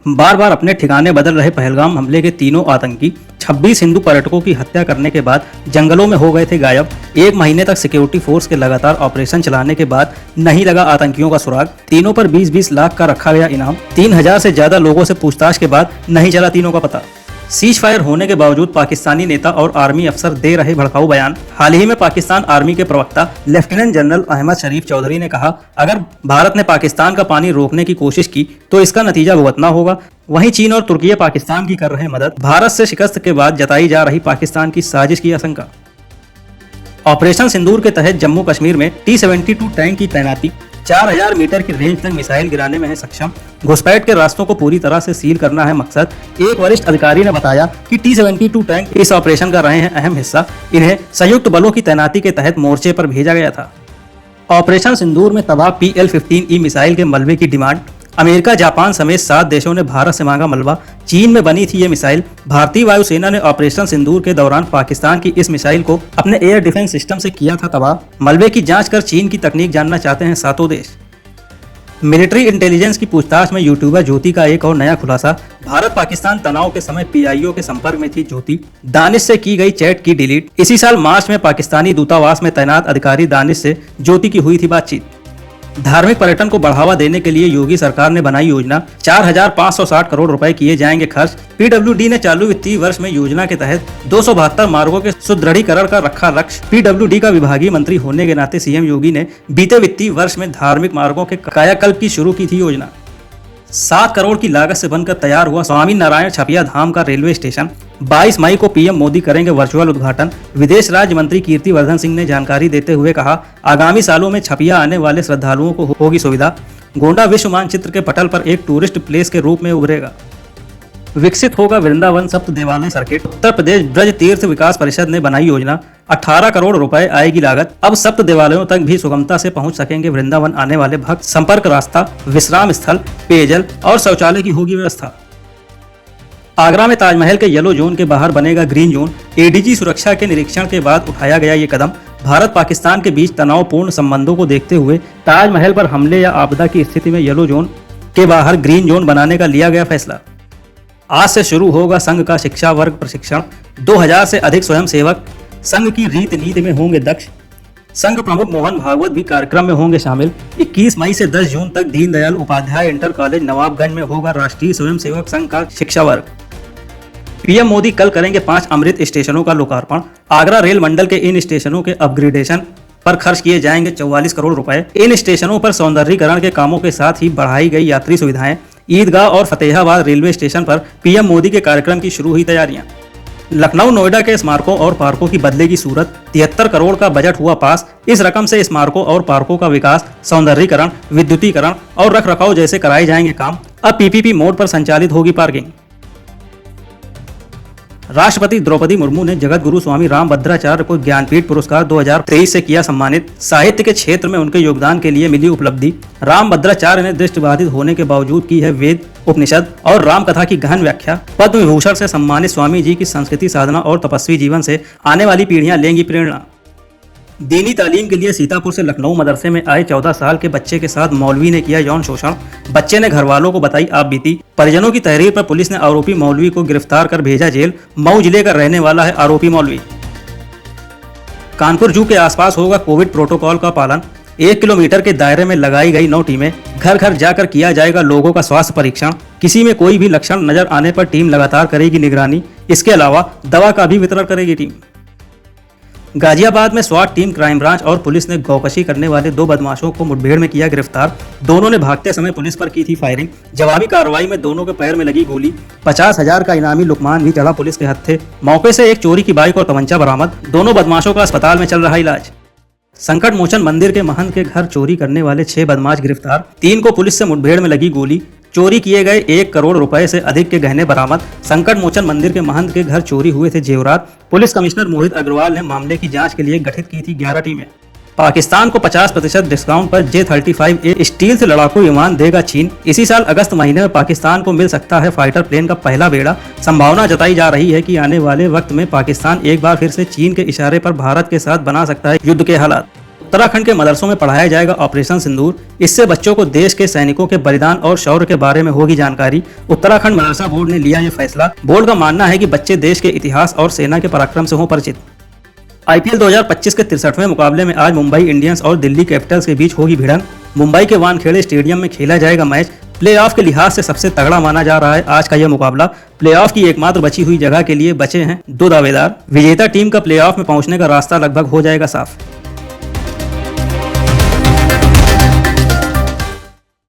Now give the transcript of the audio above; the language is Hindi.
बार बार अपने ठिकाने बदल रहे पहलगाम हमले के तीनों आतंकी 26 हिंदू पर्यटकों की हत्या करने के बाद जंगलों में हो गए थे गायब। एक महीने तक सिक्योरिटी फोर्स के लगातार ऑपरेशन चलाने के बाद नहीं लगा आतंकियों का सुराग। तीनों पर 20-20 लाख का रखा गया इनाम। 3000 से ज्यादा लोगों से पूछताछ के बाद नहीं चला तीनों का पता। सीज फायर होने के बावजूद पाकिस्तानी नेता और आर्मी अफसर दे रहे भड़काऊ बयान। हाल ही में पाकिस्तान आर्मी के प्रवक्ता लेफ्टिनेंट जनरल अहमद शरीफ चौधरी ने कहा, अगर भारत ने पाकिस्तान का पानी रोकने की कोशिश की तो इसका नतीजा भुगतना होगा। वहीं चीन और तुर्की पाकिस्तान की कर रहे मदद। भारत से शिकस्त के बाद जताई जा रही पाकिस्तान की साजिश की आशंका। ऑपरेशन सिंदूर के तहत जम्मू कश्मीर में T-72 टैंक की तैनाती। 4000 मीटर की रेंज तक मिसाइल गिराने में है सक्षम। घुसपैठ के रास्तों को पूरी तरह से सील करना है मकसद। एक वरिष्ठ अधिकारी ने बताया कि T-72 टैंक इस ऑपरेशन का रहे हैं अहम हिस्सा। इन्हें संयुक्त बलों की तैनाती के तहत मोर्चे पर भेजा गया था। ऑपरेशन सिंदूर में तबाह PL-15E मिसाइल के मलबे की डिमांड। अमेरिका, जापान समेत 7 देशों ने भारत से मांगा मलबा। चीन में बनी थी ये मिसाइल। भारतीय वायुसेना ने ऑपरेशन सिंदूर के दौरान पाकिस्तान की इस मिसाइल को अपने एयर डिफेंस सिस्टम से किया था तबाह। मलबे की जांच कर चीन की तकनीक जानना चाहते हैं सातों देश। मिलिट्री इंटेलिजेंस की पूछताछ में यूट्यूबर ज्योति का एक और नया खुलासा। भारत पाकिस्तान तनाव के समय PIO के संपर्क में थी ज्योति। दानिश से की गई चैट की डिलीट। इसी साल मार्च में पाकिस्तानी दूतावास में तैनात अधिकारी दानिश से ज्योति की हुई थी बातचीत। धार्मिक पर्यटन को बढ़ावा देने के लिए योगी सरकार ने बनाई योजना। 4560 करोड़ रुपए किए जाएंगे खर्च। PWD ने चालू वित्तीय वर्ष में योजना के तहत 272 मार्गों के सुदृढ़ीकरण का रखा लक्ष्य। PWD का विभागीय मंत्री होने के नाते CM योगी ने बीते वित्तीय वर्ष में धार्मिक मार्गों के कायाकल्प की शुरू की थी योजना। 7 करोड़ की लागत से बनकर तैयार हुआ स्वामी नारायण छपिया धाम का रेलवे स्टेशन। 22 मई को PM मोदी करेंगे वर्चुअल उद्घाटन। विदेश राज्य मंत्री कीर्तिवर्धन सिंह ने जानकारी देते हुए कहा, आगामी सालों में छपिया आने वाले श्रद्धालुओं को होगी सुविधा। गोंडा विश्व मानचित्र के पटल पर एक टूरिस्ट प्लेस के रूप में उभरेगा। विकसित होगा वृंदावन सप्त देवालय सर्किट। उत्तर प्रदेश ब्रज तीर्थ विकास परिषद ने बनाई योजना। 18 करोड़ रुपए आएगी लागत। अब सप्त देवालयों तक भी सुगमता से पहुंच सकेंगे वृंदावन आने वाले भक्त। संपर्क रास्ता, विश्राम स्थल, पेयजल और शौचालय की होगी व्यवस्था। आगरा में ताजमहल के येलो जोन के बाहर बनेगा ग्रीन जोन। ADG सुरक्षा के निरीक्षण के बाद उठाया गया ये कदम। भारत पाकिस्तान के बीच तनावपूर्ण संबंधों को देखते हुए ताजमहल पर हमले या आपदा की स्थिति में येलो जोन के बाहर ग्रीन जोन बनाने का लिया गया फैसला। आज से शुरू होगा संघ का शिक्षा वर्ग प्रशिक्षण। 2000 से अधिक स्वयंसेवक संघ की रीति नीति में होंगे दक्ष। संघ प्रमुख मोहन भागवत भी कार्यक्रम में होंगे शामिल। 21 मई से 10 जून तक दीनदयाल उपाध्याय इंटर कॉलेज नवाबगंज में होगा राष्ट्रीय स्वयंसेवक संघ का शिक्षा वर्ग। PM मोदी कल करेंगे 5 अमृत स्टेशनों का लोकार्पण। आगरा रेल मंडल के इन स्टेशनों के अपग्रेडेशन पर खर्च किए जाएंगे 44 करोड़ रुपए। इन स्टेशनों पर सौंदर्यीकरण के कामों के साथ ही बढ़ाई गई यात्री सुविधाएं। ईदगाह और फतेहाबाद रेलवे स्टेशन पर PM मोदी के कार्यक्रम की शुरू हुई तैयारियां। लखनऊ नोएडा के स्मारकों और पार्कों की बदलेगी सूरत। 73 करोड़ का बजट हुआ पास। इस रकम से स्मारकों और पार्कों का विकास, सौंदर्यीकरण, विद्युतीकरण और रखरखाव जैसे कराए जाएंगे काम। अब PPP मोड पर संचालित होगी पार्किंग। राष्ट्रपति द्रौपदी मुर्मू ने जगत गुरु स्वामी रामभद्राचार्य को ज्ञानपीठ पुरस्कार 2023 से किया सम्मानित। साहित्य के क्षेत्र में उनके योगदान के लिए मिली उपलब्धि। रामभद्राचार्य ने दृष्टिबाधित होने के बावजूद की है वेद, उपनिषद और राम कथा की गहन व्याख्या। पद्म विभूषण से सम्मानित स्वामी जी की संस्कृति, साधना और तपस्वी जीवन से आने वाली पीढ़ियां लेंगी प्रेरणा। दीनी तालीम के लिए सीतापुर से लखनऊ मदरसे में आए 14 साल के बच्चे के साथ मौलवी ने किया यौन शोषण। बच्चे ने घर वालों को बताई आप बीती। परिजनों की तहरीर पर पुलिस ने आरोपी मौलवी को गिरफ्तार कर भेजा जेल। मऊ जिले का रहने वाला है आरोपी मौलवी। कानपुर जू के आसपास होगा कोविड प्रोटोकॉल का पालन। 1 किलोमीटर के दायरे में लगाई गई 9 टीमें। घर घर जाकर किया जाएगा लोगों का स्वास्थ्य परीक्षण। किसी में कोई भी लक्षण नजर आने पर टीम लगातार करेगी निगरानी। इसके अलावा दवा का भी वितरण करेगी टीम। गाजियाबाद में स्वाट टीम, क्राइम ब्रांच और पुलिस ने गौकशी करने वाले 2 बदमाशों को मुठभेड़ में किया गिरफ्तार। दोनों ने भागते समय पुलिस पर की थी फायरिंग। जवाबी कार्रवाई में दोनों के पैर में लगी गोली। 50,000 का इनामी लुकमान भी चढ़ा पुलिस के हत्थे। मौके से एक चोरी की बाइक और तमंचा बरामद। दोनों बदमाशों का अस्पताल में चल रहा इलाज। संकट मोचन मंदिर के महंत के घर चोरी करने वाले 6 बदमाश गिरफ्तार। 3 को पुलिस से मुठभेड़ में लगी गोली। चोरी किए गए 1 करोड़ रुपए से अधिक के गहने बरामद। संकट मोचन मंदिर के महंत के घर चोरी हुए थे जेवरात। पुलिस कमिश्नर मोहित अग्रवाल ने मामले की जांच के लिए गठित की थी 11 टीमें। पाकिस्तान को 50% डिस्काउंट पर J-35A स्टील्थ लड़ाकू विमान देगा चीन। इसी साल अगस्त महीने में पाकिस्तान को मिल सकता है फाइटर प्लेन का पहला बेड़ा। संभावना जताई जा रही है कि आने वाले वक्त में पाकिस्तान एक बार फिर से चीन के इशारे पर भारत के साथ बना सकता है युद्ध के हालात। उत्तराखंड के मदरसों में पढ़ाया जाएगा ऑपरेशन सिंदूर। इससे बच्चों को देश के सैनिकों के बलिदान और शौर्य के बारे में होगी जानकारी। उत्तराखंड मदरसा बोर्ड ने लिया ये फैसला। बोर्ड का मानना है कि बच्चे देश के इतिहास और सेना के पराक्रम से हों परिचित। आईपीएल 2025 के 63वें मुकाबले में आज मुंबई इंडियंस और दिल्ली कैपिटल्स के बीच होगी भिड़ंत। मुंबई के वानखेड़े स्टेडियम में खेला जाएगा मैच। प्लेऑफ के लिहाज से सबसे तगड़ा माना जा रहा है आज का यह मुकाबला। प्लेऑफ की एकमात्र बची हुई जगह के लिए बचे हैं दो दावेदार। विजेता टीम का प्लेऑफ में पहुंचने का रास्ता लगभग हो जाएगा साफ।